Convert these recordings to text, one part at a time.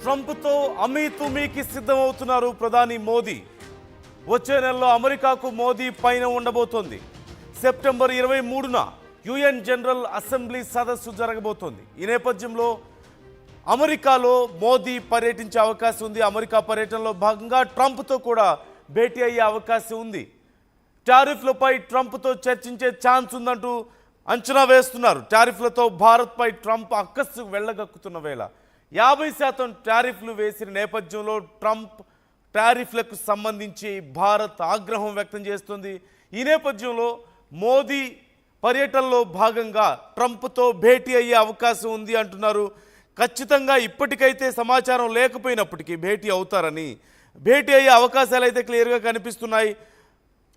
ట్రంప్తో అమీతుమీకి సిద్ధమవుతున్నారు ప్రధాని మోదీ. వచ్చే నెలలో అమెరికాకు మోదీ పైన ఉండబోతోంది. సెప్టెంబర్ 23న యుఎన్ జనరల్ అసెంబ్లీ సదస్సు జరగబోతోంది. ఈ నేపథ్యంలో అమెరికాలో మోదీ పర్యటించే అవకాశం ఉంది. అమెరికా పర్యటనలో భాగంగా ట్రంప్తో కూడా భేటీ అయ్యే అవకాశం ఉంది. టారిఫ్లపై ట్రంప్తో చర్చించే ఛాన్స్ ఉందంటూ అంచనా వేస్తున్నారు. టారిఫ్లతో భారత్పై ట్రంప్ అక్కస్సు వెళ్ళగక్కుతున్న వేళ 50% టారిఫ్లు వేసిన నేపథ్యంలో ట్రంప్ టారిఫ్లకు సంబంధించి భారత్ ఆగ్రహం వ్యక్తం చేస్తుంది. ఈ నేపథ్యంలో మోదీ పర్యటనలో భాగంగా ట్రంప్తో భేటీ అయ్యే అవకాశం ఉంది అంటున్నారు. ఖచ్చితంగా ఇప్పటికైతే సమాచారం లేకపోయినప్పటికీ భేటీ అవుతారని, భేటీ అయ్యే అవకాశాలు అయితే క్లియర్గా కనిపిస్తున్నాయి.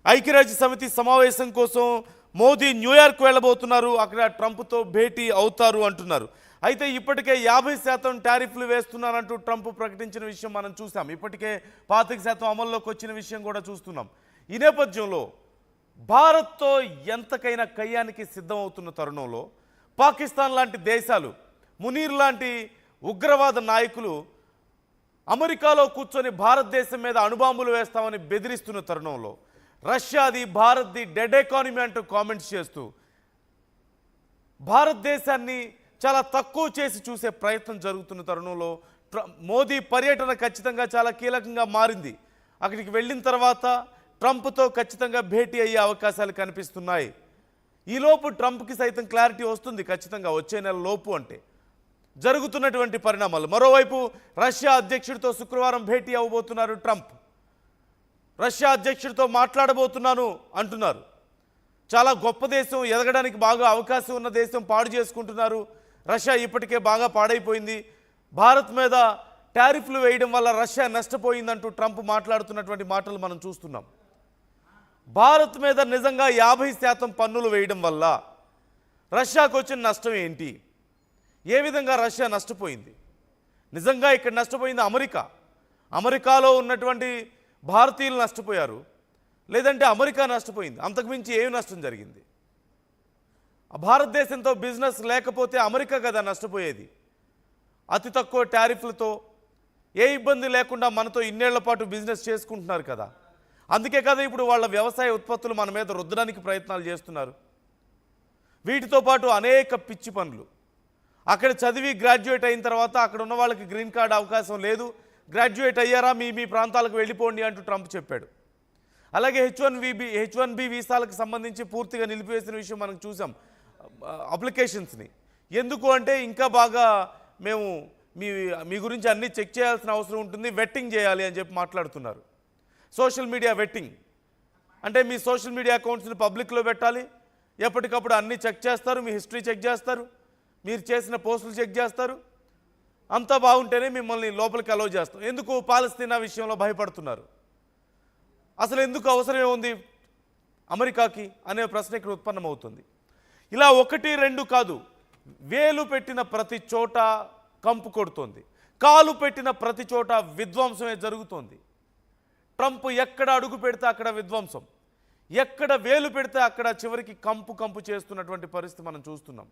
ఐక్యరాజ్య సమితి సమావేశం కోసం మోదీ న్యూయార్క్ వెళ్ళబోతున్నారు. అక్కడ ట్రంప్తో భేటీ అవుతారు అంటున్నారు. అయితే ఇప్పటికే 50% టారిఫ్లు వేస్తున్నారంటూ ట్రంప్ ప్రకటించిన విషయం మనం చూసాం. ఇప్పటికే 25% అమల్లోకి వచ్చిన విషయం కూడా చూస్తున్నాం. ఈ నేపథ్యంలో భారత్తో ఎంతకైనా కయ్యానికి సిద్ధమవుతున్న తరుణంలో పాకిస్తాన్ లాంటి దేశాలు, మునీర్ లాంటి ఉగ్రవాద నాయకులు అమెరికాలో కూర్చొని భారతదేశం మీద అణుబాంబులు వేస్తామని బెదిరిస్తున్న తరుణంలో రష్యాది భారత్ది డెడ్ ఎకానమీ అంటూ కామెంట్స్ చేస్తూ భారతదేశాన్ని చాలా తక్కువ చేసి చూసే ప్రయత్నం జరుగుతున్న తరుణంలో మోదీ పర్యటన ఖచ్చితంగా చాలా కీలకంగా మారింది. అక్కడికి వెళ్ళిన తర్వాత ట్రంప్తో ఖచ్చితంగా భేటీ అయ్యే అవకాశాలు కనిపిస్తున్నాయి. ఈలోపు ట్రంప్కి సైతం క్లారిటీ వస్తుంది ఖచ్చితంగా వచ్చే నెల లోపు అంటే జరుగుతున్నటువంటి పరిణామాలు. మరోవైపు రష్యా అధ్యక్షుడితో శుక్రవారం భేటీ అవ్వబోతున్నారు ట్రంప్. రష్యా అధ్యక్షుడితో మాట్లాడబోతున్నాను అంటున్నారు. చాలా గొప్ప దేశం, ఎదగడానికి బాగా అవకాశం ఉన్న దేశం పాడు చేసుకుంటున్నారు. రష్యా ఇప్పటికే బాగా పాడైపోయింది. భారత్ మీద టారిఫ్లు వేయడం వల్ల రష్యా నష్టపోయిందంటూ ట్రంప్ మాట్లాడుతున్నటువంటి మాటలు మనం చూస్తున్నాం. భారత్ మీద నిజంగా 50% పన్నులు వేయడం వల్ల రష్యాకు వచ్చిన నష్టం ఏంటి? ఏ విధంగా రష్యా నష్టపోయింది? నిజంగా ఇక్కడ నష్టపోయింది అమెరికా. అమెరికాలో ఉన్నటువంటి భారతీయులు నష్టపోయారు, లేదంటే అమెరికా నష్టపోయింది. అంతకుమించి ఏమి నష్టం జరిగింది? భారతదేశంతో బిజినెస్ లేకపోతే అమెరికా కదా నష్టపోయేది. అతి తక్కువ టారిఫ్లతో ఏ ఇబ్బంది లేకుండా మనతో ఇన్నేళ్ల పాటు బిజినెస్ చేసుకుంటున్నారు కదా. అందుకే కదా ఇప్పుడు వాళ్ళ వ్యవసాయ ఉత్పత్తులు మన మీద రుద్దడానికి ప్రయత్నాలు చేస్తున్నారు. వీటితో పాటు అనేక పిచ్చి పనులు. అక్కడ చదివి గ్రాడ్యుయేట్ అయిన తర్వాత అక్కడ ఉన్న వాళ్ళకి గ్రీన్ కార్డ్ అవకాశం లేదు. గ్రాడ్యుయేట్ అయ్యారా మీ ప్రాంతాలకు వెళ్ళిపోండి అంటూ ట్రంప్ చెప్పాడు. అలాగే H1B వీసాలకు సంబంధించి పూర్తిగా నిలిపివేసిన విషయం మనం చూసాం అప్లికేషన్స్ని. ఎందుకు అంటే ఇంకా బాగా మేము మీ గురించి అన్నీ చెక్ చేయాల్సిన అవసరం ఉంటుంది, వెట్టింగ్ చేయాలి అని చెప్పి మాట్లాడుతున్నారు. సోషల్ మీడియా వెట్టింగ్ అంటే మీ సోషల్ మీడియా అకౌంట్స్ని పబ్లిక్లో పెట్టాలి, ఎప్పటికప్పుడు అన్నీ చెక్ చేస్తారు, మీ హిస్టరీ చెక్ చేస్తారు, మీరు చేసిన పోస్టులు చెక్ చేస్తారు. అంతా బాగుంటేనే మిమ్మల్ని లోపలికి అలౌ చేస్తాం. ఎందుకు పాలస్తీనా విషయంలో భయపడుతున్నారు? అసలు ఎందుకు అవసరమే ఉంది అమెరికాకి అనే ప్రశ్న ఇక్కడ ఉత్పన్నమవుతుంది. ఇలా 1, 2 కాదు, వేలు పెట్టిన ప్రతి చోట కంపు కొడుతోంది, కాలు పెట్టిన ప్రతి చోట విధ్వంసమే జరుగుతోంది. ట్రంప్ ఎక్కడ అడుగు పెడితే అక్కడ విధ్వంసం, ఎక్కడ వేలు పెడితే అక్కడ చివరికి కంపు చేస్తున్నటువంటి పరిస్థితి మనం చూస్తున్నాం.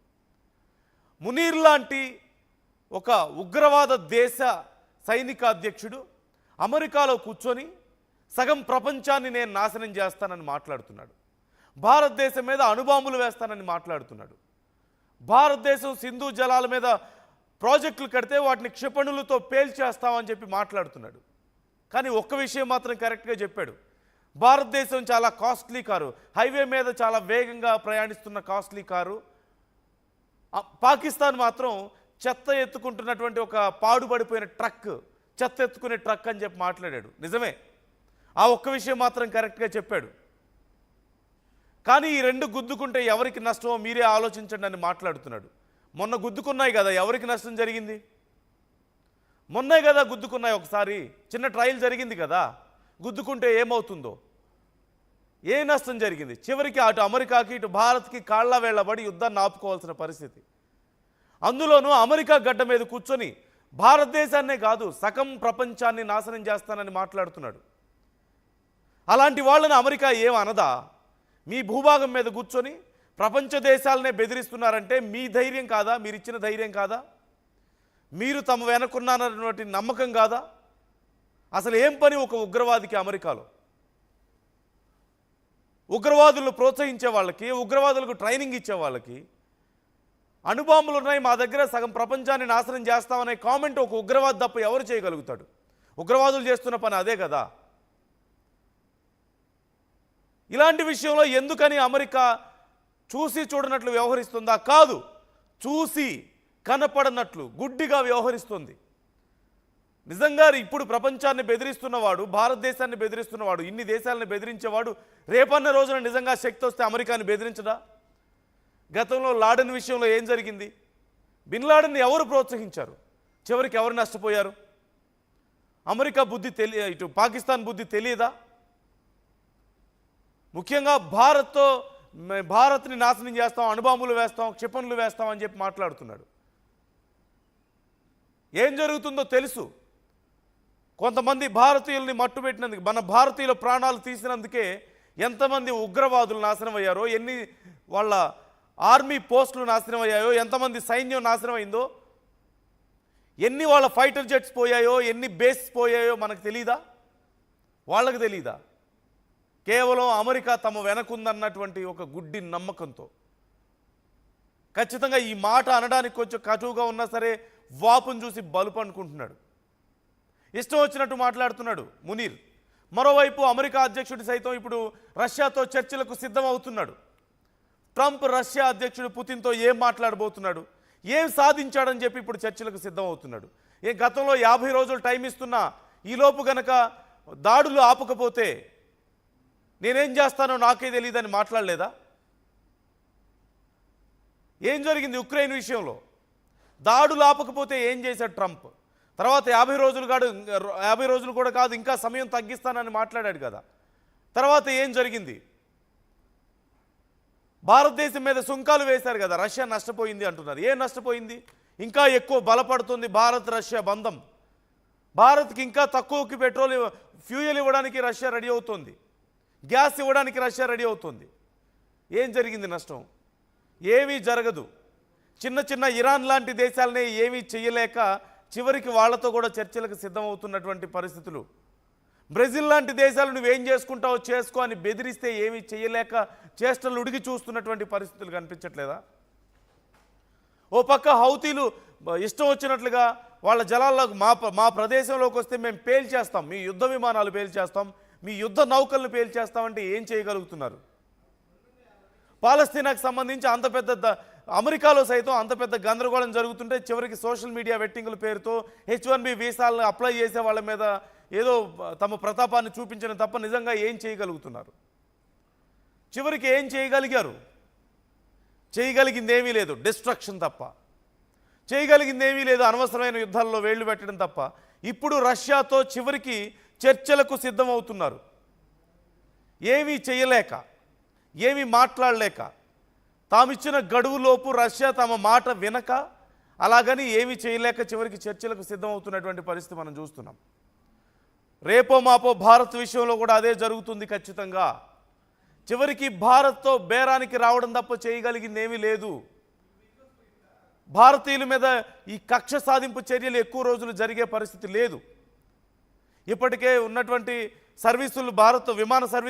మునీర్ లాంటి ఒక ఉగ్రవాద దేశ సైనిక అధ్యక్షుడు అమెరికాలో కూర్చొని సగం ప్రపంచాన్ని నేను నాశనం చేస్తానని మాట్లాడుతున్నాడు. భారతదేశం మీద అణుబాంబులు వేస్తానని మాట్లాడుతున్నాడు. భారతదేశం సింధు జలాల మీద ప్రాజెక్టులు కడితే వాటిని క్షిపణులతో పేల్చేస్తామని చెప్పి మాట్లాడుతున్నాడు. కానీ ఒక్క విషయం మాత్రం కరెక్ట్గా చెప్పాడు. భారతదేశం చాలా కాస్ట్లీ కారు, హైవే మీద చాలా వేగంగా ప్రయాణిస్తున్న కాస్ట్లీ కారు. పాకిస్తాన్ మాత్రం చెత్త ఎత్తుకుంటున్నటువంటి ఒక పాడుపడిపోయిన ట్రక్, చెత్త ఎత్తుకునే ట్రక్ అని చెప్పి మాట్లాడాడు. నిజమే, ఆ ఒక్క విషయం మాత్రం కరెక్ట్గా చెప్పాడు. కానీ ఈ రెండు గుద్దుకుంటే ఎవరికి నష్టమో మీరే ఆలోచించండి అని మాట్లాడుతున్నాడు. మొన్న గుద్దుకున్నాయి కదా, ఎవరికి నష్టం జరిగింది? మొన్నే కదా గుద్దుకున్నాయి, ఒకసారి చిన్న ట్రయల్ జరిగింది కదా. గుద్దుకుంటే ఏమవుతుందో, ఏ నష్టం జరిగింది? చివరికి అటు అమెరికాకి ఇటు భారత్కి కాళ్ళ వేళ్లబడి యుద్ధాన్ని ఆపుకోవాల్సిన పరిస్థితి. అందులోనూ అమెరికా గడ్డ మీద కూర్చొని భారతదేశాన్నే కాదు సగం ప్రపంచాన్ని నాశనం చేస్తానని మాట్లాడుతున్నాడు. అలాంటి వాళ్ళని అమెరికా ఏమనదా? మీ భూభాగం మీద కూర్చొని ప్రపంచ దేశాలనే బెదిరిస్తున్నారంటే మీ ధైర్యం కాదా? మీరు ఇచ్చిన ధైర్యం కాదా? మీరు తమ వెనకున్నారన్నటువంటి నమ్మకం కాదా? అసలు ఏం పని ఒక ఉగ్రవాదికి అమెరికాలో? ఉగ్రవాదులను ప్రోత్సహించే వాళ్ళకి, ఉగ్రవాదులకు ట్రైనింగ్ ఇచ్చే వాళ్ళకి అణుబాంబులు ఉన్నాయి మా దగ్గర, సగం ప్రపంచాన్ని నాశనం చేస్తామనే కామెంట్ ఒక ఉగ్రవాది తప్ప ఎవరు చేయగలుగుతాడు? ఉగ్రవాదులు చేస్తున్న పని అదే కదా. ఇలాంటి విషయంలో ఎందుకని అమెరికా చూసి చూడనట్లు వ్యవహరిస్తుందా? కాదు, చూసి కనపడనట్లు గుడ్డిగా వ్యవహరిస్తుంది. నిజంగా ఇప్పుడు ప్రపంచాన్ని బెదిరిస్తున్నవాడు, భారతదేశాన్ని బెదిరిస్తున్నవాడు, ఇన్ని దేశాలను బెదిరించేవాడు రేపన్న రోజున నిజంగా శక్తి వస్తే అమెరికాని బెదిరించడా? గతంలో లాడెన్ విషయంలో ఏం జరిగింది? బిన్ లాడెన్ని ఎవరు ప్రోత్సహించారు? చివరికి ఎవరు నష్టపోయారు? అమెరికా బుద్ధి ఇటు పాకిస్తాన్ బుద్ధి తెలియదా? ముఖ్యంగా భారత్ని నాశనం చేస్తాం, అణుబాంబులు వేస్తాం, క్షిపణులు వేస్తాం అని చెప్పి మాట్లాడుతున్నాడు. ఏం జరుగుతుందో తెలుసు. కొంతమంది భారతీయుల్ని మట్టుబెట్టినందుకు, మన భారతీయుల ప్రాణాలు తీసినందుకే ఎంతమంది ఉగ్రవాదులు నాశనం అయ్యారో, ఎన్ని వాళ్ళ ఆర్మీ పోస్టులు నాశనం అయ్యాయో, ఎంతమంది సైన్యం నాశనం అయిందో, ఎన్ని వాళ్ళ ఫైటర్ జెట్స్ పోయాయో, ఎన్ని బేస్ పోయాయో మనకు తెలీదా? వాళ్ళకి తెలీదా? కేవలం అమెరికా తమ వెనకుందన్నటువంటి ఒక గుడ్డి నమ్మకంతో ఖచ్చితంగా ఈ మాట అనడానికి కొంచెం కటువుగా ఉన్నా సరే వాపును చూసి బలుపు అనుకుంటున్నాడు. ఇష్టం వచ్చినట్టు మాట్లాడుతున్నాడు మునీర్. మరోవైపు అమెరికా అధ్యక్షుడు సైతం ఇప్పుడు రష్యాతో చర్చలకు సిద్ధమవుతున్నాడు. ట్రంప్ రష్యా అధ్యక్షుడు పుతిన్తో ఏం మాట్లాడబోతున్నాడు, ఏం సాధించాడని చెప్పి ఇప్పుడు చర్చలకు సిద్ధమవుతున్నాడు. గతంలో 50 రోజులు టైం ఇస్తున్నా ఈలోపు గనక దాడులు ఆపకపోతే నేనేం చేస్తానో నాకే తెలియదని మాట్లాడలేదా? ఏం జరిగింది ఉక్రెయిన్ విషయంలో? దాడులు ఆపకపోతే ఏం చేశాడు ట్రంప్? తర్వాత 50 రోజులు కూడా కాదు, ఇంకా సమయం తగ్గిస్తానని మాట్లాడాడు కదా. తర్వాత ఏం జరిగింది? భారతదేశం మీద సుంకాలు వేశారు కదా, రష్యా నష్టపోయింది అంటున్నారు. ఏం నష్టపోయింది? ఇంకా ఎక్కువ బలపడుతుంది భారత్ రష్యా బంధం. భారత్కి ఇంకా తక్కువకి ఫ్యూయల్ ఇవ్వడానికి రష్యా రెడీ అవుతుంది, గ్యాస్ ఇవ్వడానికి రష్యా రెడీ అవుతుంది. ఏం జరిగింది నష్టం? ఏమీ జరగదు. చిన్న చిన్న ఇరాన్ లాంటి దేశాలనే ఏమీ చేయలేక చివరికి వాళ్లతో కూడా చర్చలకు సిద్ధమవుతున్నటువంటి పరిస్థితులు. బ్రెజిల్ లాంటి దేశాలు నువ్వేం చేసుకుంటావో చేసుకో అని బెదిరిస్తే ఏమీ చేయలేక చేష్టలు ఉడిగి చూస్తున్నటువంటి పరిస్థితులు కనిపించట్లేదా? ఓ పక్క హౌతీలు ఇష్టం వచ్చినట్లుగా వాళ్ళ జలాల్లోకి మా ప్రదేశంలోకి వస్తే మేము పేల్చేస్తాం, మీ యుద్ధ విమానాలు పేల్చేస్తాం, మీ యుద్ధ నౌకలను పేల్చేస్తామంటే ఏం చేయగలుగుతున్నారు? పాలస్తీనాకు సంబంధించి అంత పెద్ద అమెరికాలో సైతం అంత పెద్ద గందరగోళం జరుగుతుంటే చివరికి సోషల్ మీడియా వెట్టింగుల పేరుతో H1B వీసాలను అప్లై చేసే వాళ్ళ మీద ఏదో తమ ప్రతాపాన్ని చూపించడం తప్ప నిజంగా ఏం చేయగలుగుతున్నారు? చివరికి ఏం చేయగలిగారు? చేయగలిగింది ఏమీ లేదు, డిస్ట్రక్షన్ తప్ప. చేయగలిగింది ఏమీ లేదు, అనవసరమైన యుద్ధాల్లో వేళ్లు పెట్టడం తప్ప. ఇప్పుడు రష్యాతో చివరికి చర్చలకు సిద్ధమవుతున్నారు. ఏమీ చేయలేక, ఏమీ మాట్లాడలేక, తామిచ్చిన గడువులోపు రష్యా తమ మాట వినక, అలాగని ఏమీ చేయలేక చివరికి చర్చలకు సిద్ధమవుతున్నటువంటి పరిస్థితి మనం చూస్తున్నాం. రేపో మాపో భారత్ విషయంలో కూడా అదే జరుగుతుంది ఖచ్చితంగా. చివరికి భారత్తో బేరానికి రావడం తప్ప చేయగలిగింది ఏమీ లేదు. భారతీయుల మీద ఈ కక్ష సాధింపు చర్యలు ఎక్కువ రోజులు జరిగే పరిస్థితి లేదు. ఇప్పటికే ఉన్నటువంటి సర్వీసులు, భారత్ విమాన సర్వీస్